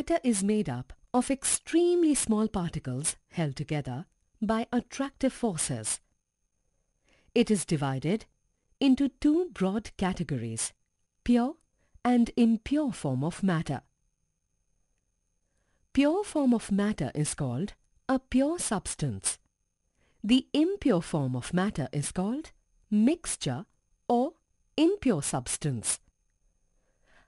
Matter is made up of extremely small particles held together by attractive forces. It is divided into two broad categories, pure and impure form of matter. Pure form of matter is called a pure substance. The impure form of matter is called mixture or impure substance.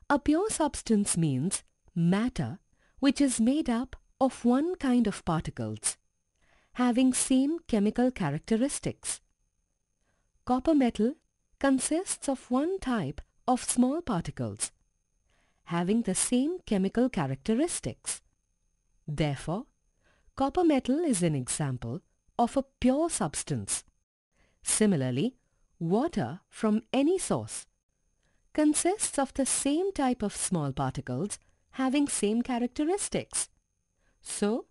A pure substance means matter which is made up of one kind of particles, having same chemical characteristics. Copper metal consists of one type of small particles, having the same chemical characteristics. Therefore, copper metal is an example of a pure substance. Similarly, water from any source consists of the same type of small particles having same characteristics. So,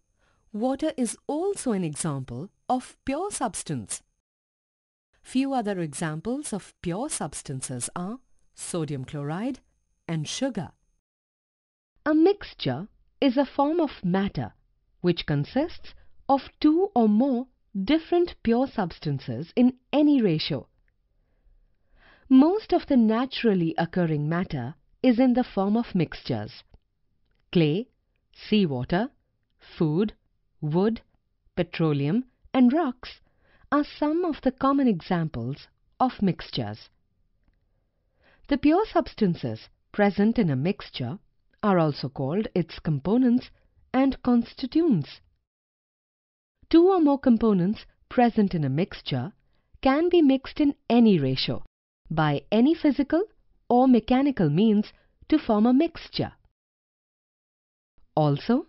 water is also an example of pure substance. Few other examples of pure substances are sodium chloride and sugar. A mixture is a form of matter which consists of two or more different pure substances in any ratio. Most of the naturally occurring matter is in the form of mixtures. Clay, seawater, food, wood, petroleum and rocks are some of the common examples of mixtures. The pure substances present in a mixture are also called its components and constituents. Two or more components present in a mixture can be mixed in any ratio by any physical or mechanical means to form a mixture. Also,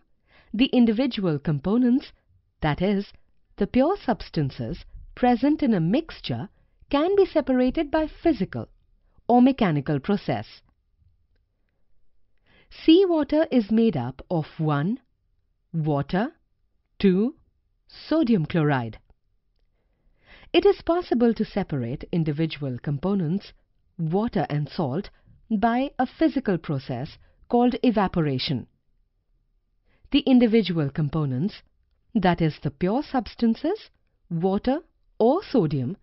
the individual components, that is, the pure substances present in a mixture, can be separated by physical or mechanical process. Seawater is made up of 1. Water, 2. Sodium chloride. It is possible to separate individual components, water and salt, by a physical process called evaporation. The individual components, that is the pure substances, water or sodium,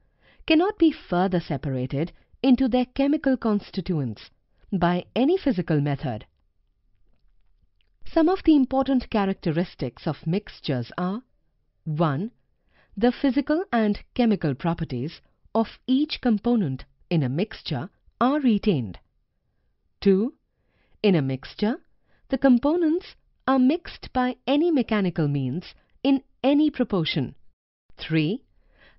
cannot be further separated into their chemical constituents by any physical method. Some of the important characteristics of mixtures are 1. The physical and chemical properties of each component in a mixture are retained. 2. In a mixture, the components are mixed by any mechanical means in any proportion. 3.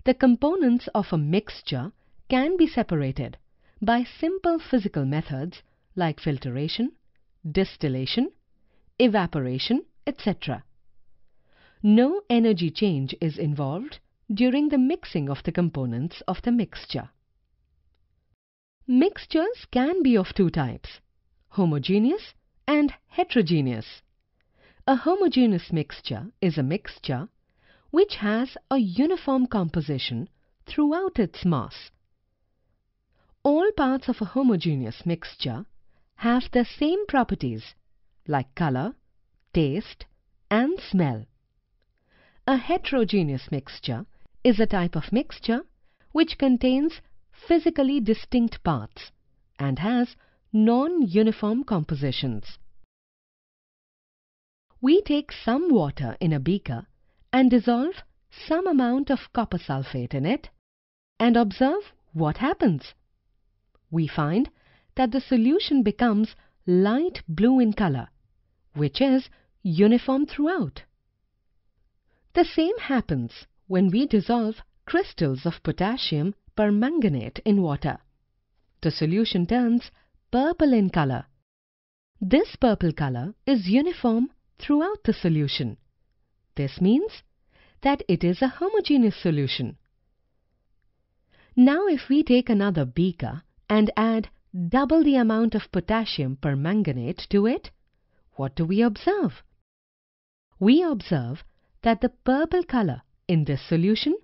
The components of a mixture can be separated by simple physical methods like filtration, distillation, evaporation, etc. No energy change is involved during the mixing of the components of the mixture. Mixtures can be of two types, homogeneous and heterogeneous. A homogeneous mixture is a mixture which has a uniform composition throughout its mass. All parts of a homogeneous mixture have the same properties like color, taste and smell. A heterogeneous mixture is a type of mixture which contains physically distinct parts and has non-uniform compositions. We take some water in a beaker and dissolve some amount of copper sulfate in it and observe what happens. We find that the solution becomes light blue in color, which is uniform throughout. The same happens when we dissolve crystals of potassium permanganate in water. The solution turns purple in color. This purple color is uniform throughout the solution. This means that it is a homogeneous solution. Now if we take another beaker and add double the amount of potassium permanganate to it, what do we observe? We observe that the purple color in this solution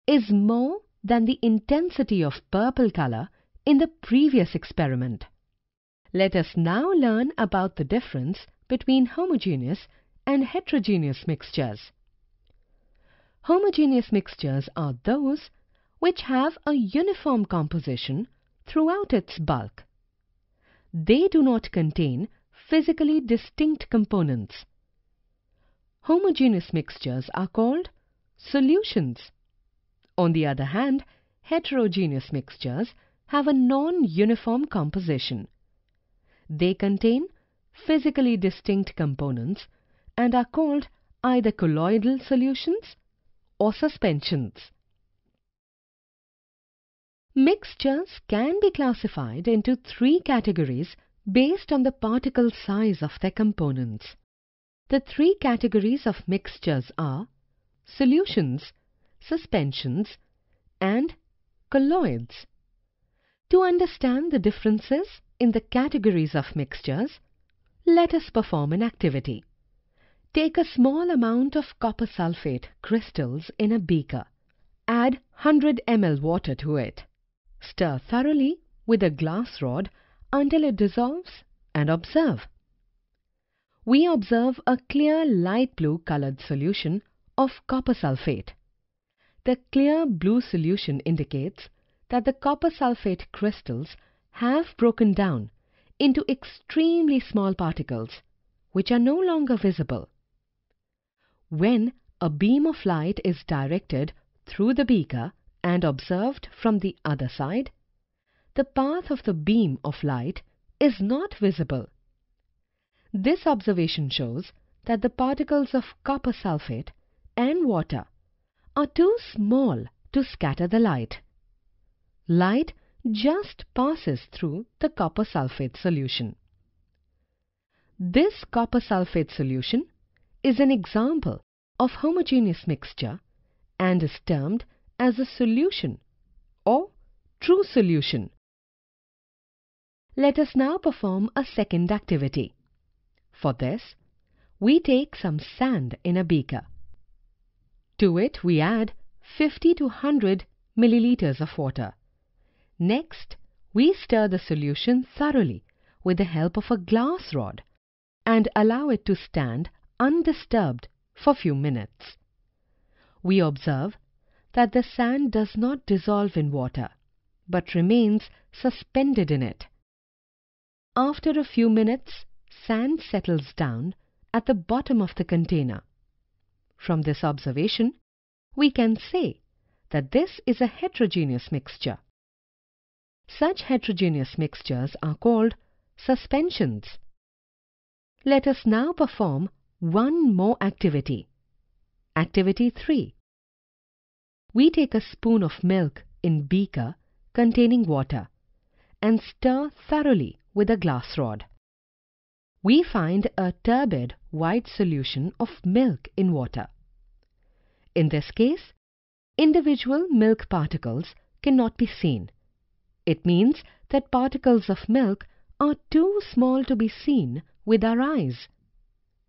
is more than the intensity of purple color in the previous experiment. Let us now learn about the difference between homogeneous and heterogeneous mixtures. Homogeneous mixtures are those which have a uniform composition throughout its bulk. They do not contain physically distinct components. Homogeneous mixtures are called solutions. On the other hand, heterogeneous mixtures have a non-uniform composition. They contain physically distinct components and are called either colloidal solutions or suspensions. Mixtures can be classified into three categories based on the particle size of their components. The three categories of mixtures are solutions, suspensions, and colloids. To understand the differences in the categories of mixtures, let us perform an activity. Take a small amount of copper sulfate crystals in a beaker. Add 100 ml water to it. Stir thoroughly with a glass rod until it dissolves and observe. We observe a clear light blue colored solution of copper sulfate. The clear blue solution indicates that the copper sulfate crystals have broken down into extremely small particles which are no longer visible. When a beam of light is directed through the beaker and observed from the other side, the path of the beam of light is not visible. This observation shows that the particles of copper sulfate and water are too small to scatter the light. Light just passes through the copper sulfate solution. This copper sulfate solution is an example of homogeneous mixture and is termed as a solution or true solution. Let us now perform a second activity. For this, we take some sand in a beaker. To it we add 50 to 100 milliliters of water. Next, we stir the solution thoroughly with the help of a glass rod and allow it to stand undisturbed for few minutes. We observe that the sand does not dissolve in water but remains suspended in it. After a few minutes, sand settles down at the bottom of the container. From this observation, we can say that this is a heterogeneous mixture. Such heterogeneous mixtures are called suspensions. Let us now perform one more activity. Activity 3. We take a spoon of milk in beaker containing water and stir thoroughly with a glass rod. We find a turbid white solution of milk in water. In this case, individual milk particles cannot be seen. It means that particles of milk are too small to be seen with our eyes.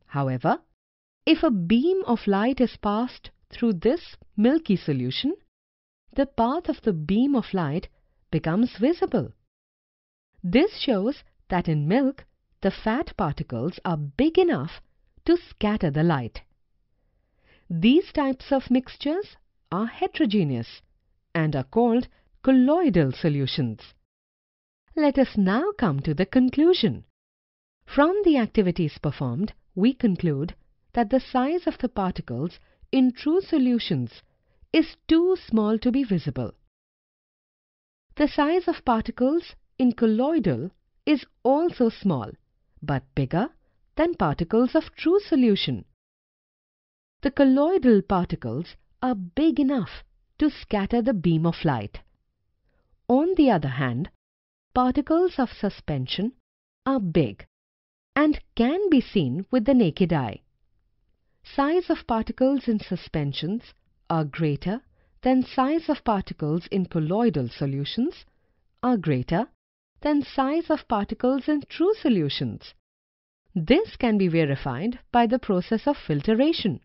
However, if a beam of light is passed through this milky solution, the path of the beam of light becomes visible. This shows that in milk, the fat particles are big enough to scatter the light. These types of mixtures are heterogeneous and are called colloidal solutions. Let us now come to the conclusion. From the activities performed, we conclude that the size of the particles in true solutions is too small to be visible. The size of particles in colloidal is also small, but bigger than particles of true solution. The colloidal particles are big enough to scatter the beam of light. On the other hand, particles of suspension are big and can be seen with the naked eye. Size of particles in suspensions are greater than size of particles in colloidal solutions are greater than size of particles in true solutions. This can be verified by the process of filtration.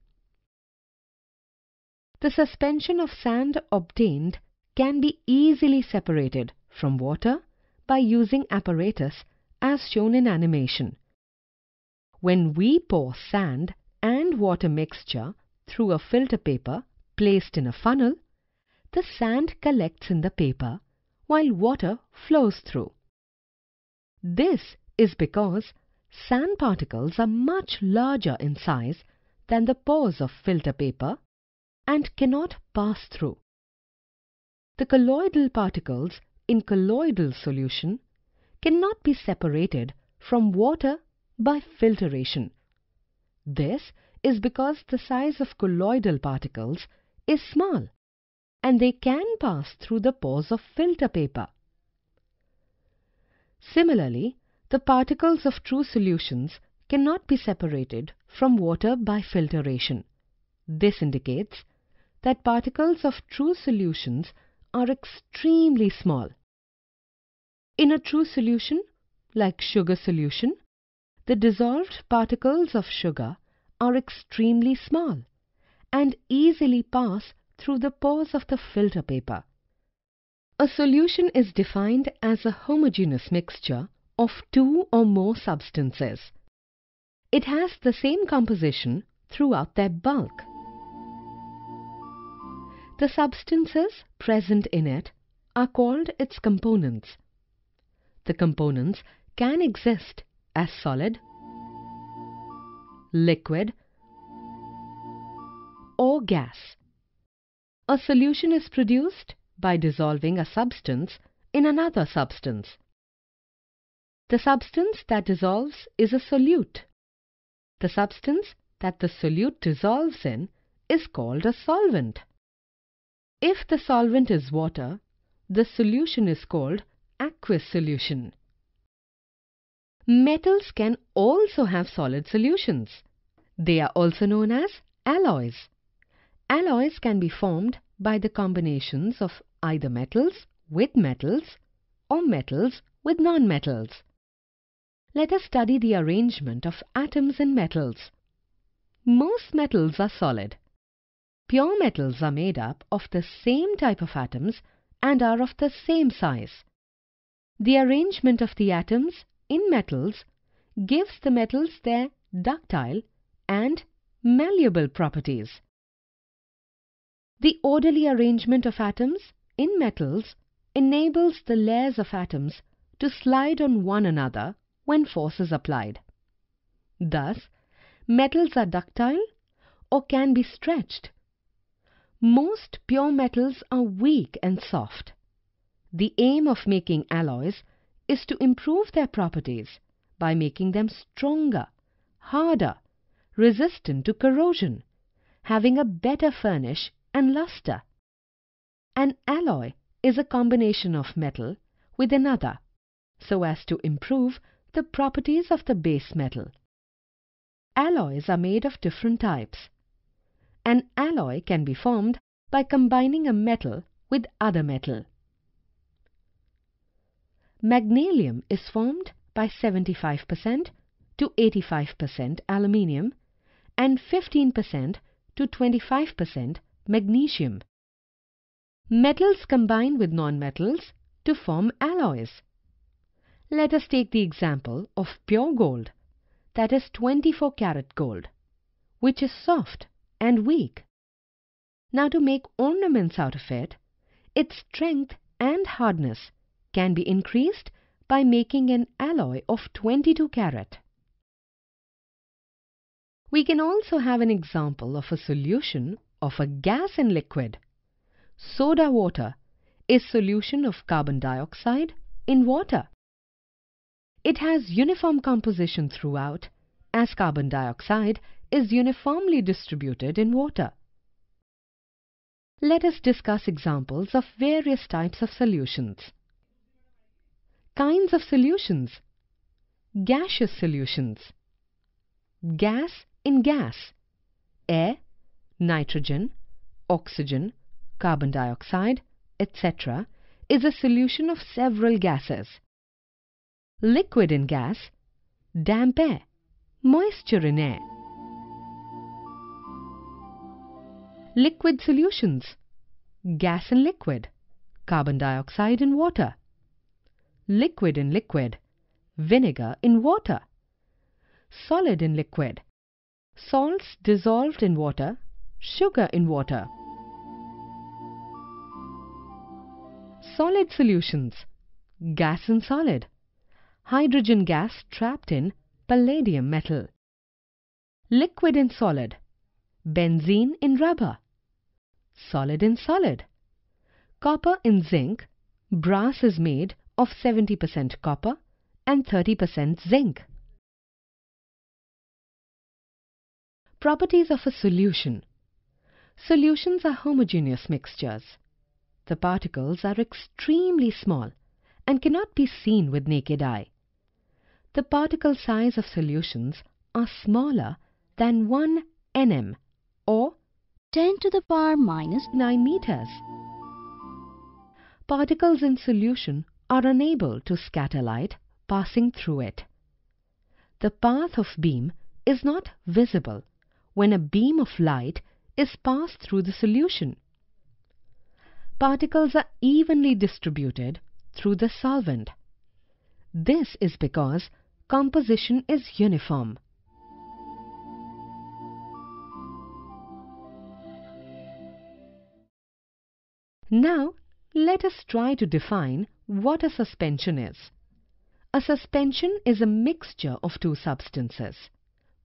The suspension of sand obtained can be easily separated from water by using apparatus as shown in animation. When we pour sand and water mixture through a filter paper placed in a funnel, the sand collects in the paper while water flows through. This is because sand particles are much larger in size than the pores of filter paper and cannot pass through. The colloidal particles in colloidal solution cannot be separated from water by filtration. This is because the size of colloidal particles is small and they can pass through the pores of filter paper. Similarly, the particles of true solutions cannot be separated from water by filtration. This indicates that particles of true solutions are extremely small. In a true solution, like sugar solution, the dissolved particles of sugar are extremely small and easily pass through the pores of the filter paper. A solution is defined as a homogeneous mixture of two or more substances. It has the same composition throughout their bulk. The substances present in it are called its components. The components can exist as solid, liquid, or gas. A solution is produced by dissolving a substance in another substance. The substance that dissolves is a solute. The substance that the solute dissolves in is called a solvent. If the solvent is water, the solution is called aqueous solution. Metals can also have solid solutions. They are also known as alloys. Alloys can be formed by the combinations of either metals with metals or metals with non-metals. Let us study the arrangement of atoms in metals. Most metals are solid. Pure metals are made up of the same type of atoms and are of the same size. The arrangement of the atoms in metals gives the metals their ductile and malleable properties. The orderly arrangement of atoms in metals enables the layers of atoms to slide on one another when force is applied. Thus, metals are ductile or can be stretched. Most pure metals are weak and soft. The aim of making alloys is to improve their properties by making them stronger, harder, resistant to corrosion, having a better finish and luster. An alloy is a combination of metal with another so as to improve the properties of the base metal. Alloys are made of different types. An alloy can be formed by combining a metal with other metal. Magnesium is formed by 75% to 85% aluminium and 15% to 25% magnesium. Metals combine with non-metals to form alloys. Let us take the example of pure gold, that is 24-karat gold, which is soft and weak. Now to make ornaments out of it, its strength and hardness can be increased by making an alloy of 22-karat. We can also have an example of a solution of a gas in liquid. Soda water is solution of carbon dioxide in water. It has uniform composition throughout, as carbon dioxide is uniformly distributed in water. Let us discuss examples of various types of solutions. Kinds of solutions. Gaseous solutions. Gas in gas. Air, nitrogen, oxygen, carbon dioxide, etc. is a solution of several gases. Liquid in gas, damp air, moisture in air. Liquid solutions, gas in liquid, carbon dioxide in water. Liquid in liquid, vinegar in water. solid in liquid, salts dissolved in water, sugar in water. Solid solutions: gas in solid, hydrogen gas trapped in palladium metal. Liquid in solid, benzene in rubber. Solid in solid, copper in zinc. Brass is made of 70% copper and 30% zinc. Properties of a solution. Solutions are homogeneous mixtures. The particles are extremely small and cannot be seen with naked eye. The particle size of solutions are smaller than 1 nm or 10 to the power minus 9 meters. Particles in solution are unable to scatter light passing through it. The path of beam is not visible when a beam of light is passed through the solution. Particles are evenly distributed through the solvent. This is because composition is uniform. Now, let us try to define what a suspension is. A suspension is a mixture of two substances,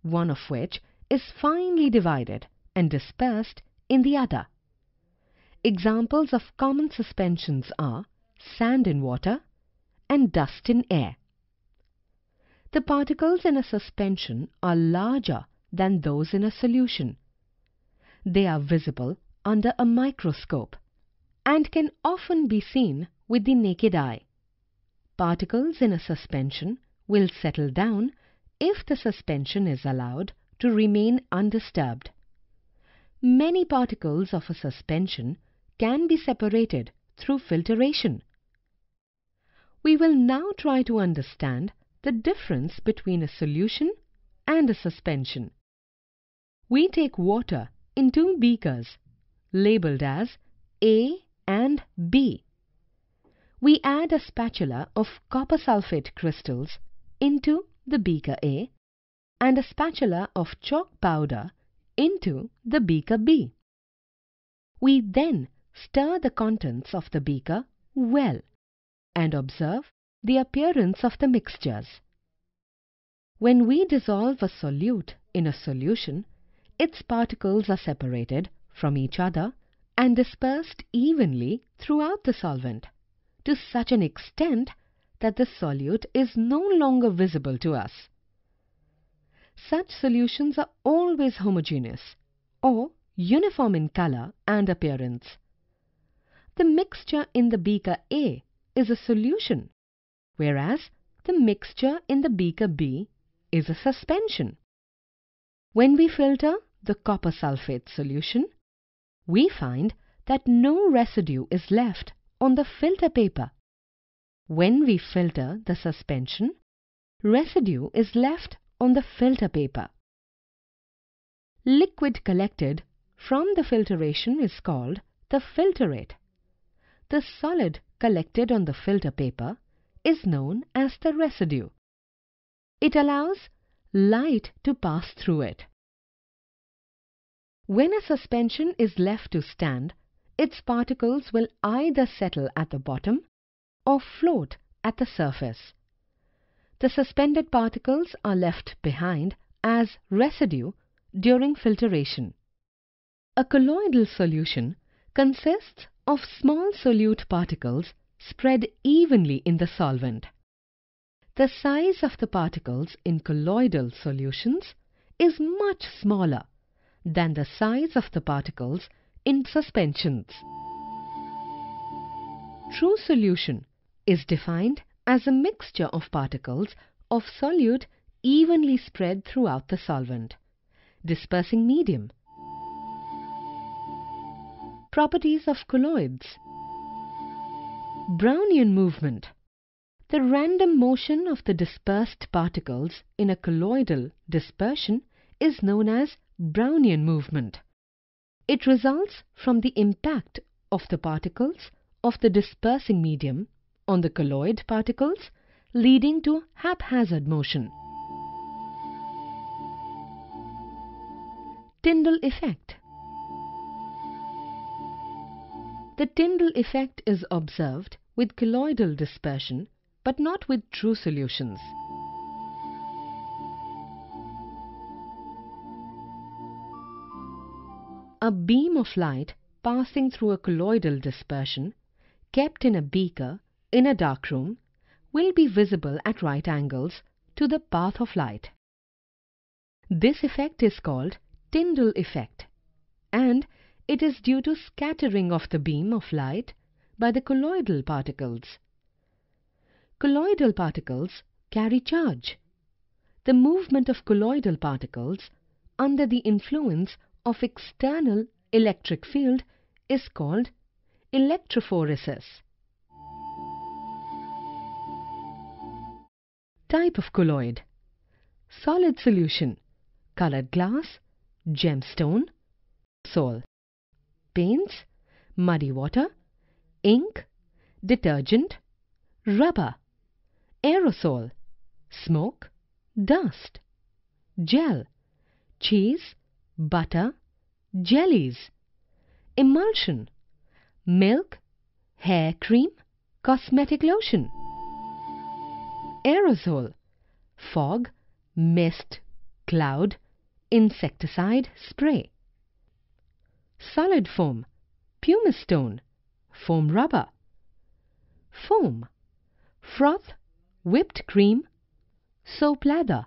one of which is finely divided and dispersed in the other. Examples of common suspensions are sand in water and dust in air. The particles in a suspension are larger than those in a solution. They are visible under a microscope and can often be seen with the naked eye. Particles in a suspension will settle down if the suspension is allowed to remain undisturbed. Many particles of a suspension can be separated through filtration. We will now try to understand the difference between a solution and a suspension. We take water in two beakers labeled as A and B. We add a spatula of copper sulfate crystals into the beaker A and a spatula of chalk powder into the beaker B. We then stir the contents of the beaker well and observe the appearance of the mixtures. When we dissolve a solute in a solution, its particles are separated from each other and dispersed evenly throughout the solvent to such an extent that the solute is no longer visible to us. Such solutions are always homogeneous or uniform in color and appearance. The mixture in the beaker A is a solution, whereas the mixture in the beaker B is a suspension. When we filter the copper sulfate solution, we find that no residue is left on the filter paper. When we filter the suspension, residue is left on the filter paper. Liquid collected from the filtration is called the filtrate. The solid collected on the filter paper is known as the residue. It allows light to pass through it. When a suspension is left to stand, its particles will either settle at the bottom or float at the surface. The suspended particles are left behind as residue during filtration. A colloidal solution consists of small solute particles spread evenly in the solvent. The size of the particles in colloidal solutions is much smaller than the size of the particles in suspensions. True solution is defined as a mixture of particles of solute evenly spread throughout the solvent. Dispersing medium. Properties of colloids. Brownian movement. The random motion of the dispersed particles in a colloidal dispersion is known as Brownian movement. It results from the impact of the particles of the dispersing medium on the colloid particles, leading to haphazard motion. Tyndall effect. The Tyndall effect is observed with colloidal dispersion but not with true solutions. A beam of light passing through a colloidal dispersion kept in a beaker in a dark room will be visible at right angles to the path of light. This effect is called Tyndall effect, and it is due to scattering of the beam of light by the colloidal particles. Colloidal particles carry charge. The movement of colloidal particles under the influence of external electric field is called electrophoresis. Type of colloid: solid solution, colored glass, gemstone, aerosol, paints, muddy water, ink, detergent, rubber, aerosol, smoke, dust, gel, cheese, butter, jellies, emulsion, milk, hair cream, cosmetic lotion. Aerosol: fog, mist, cloud, insecticide spray. Solid foam: pumice stone, foam rubber. Foam: froth, whipped cream, soap lather.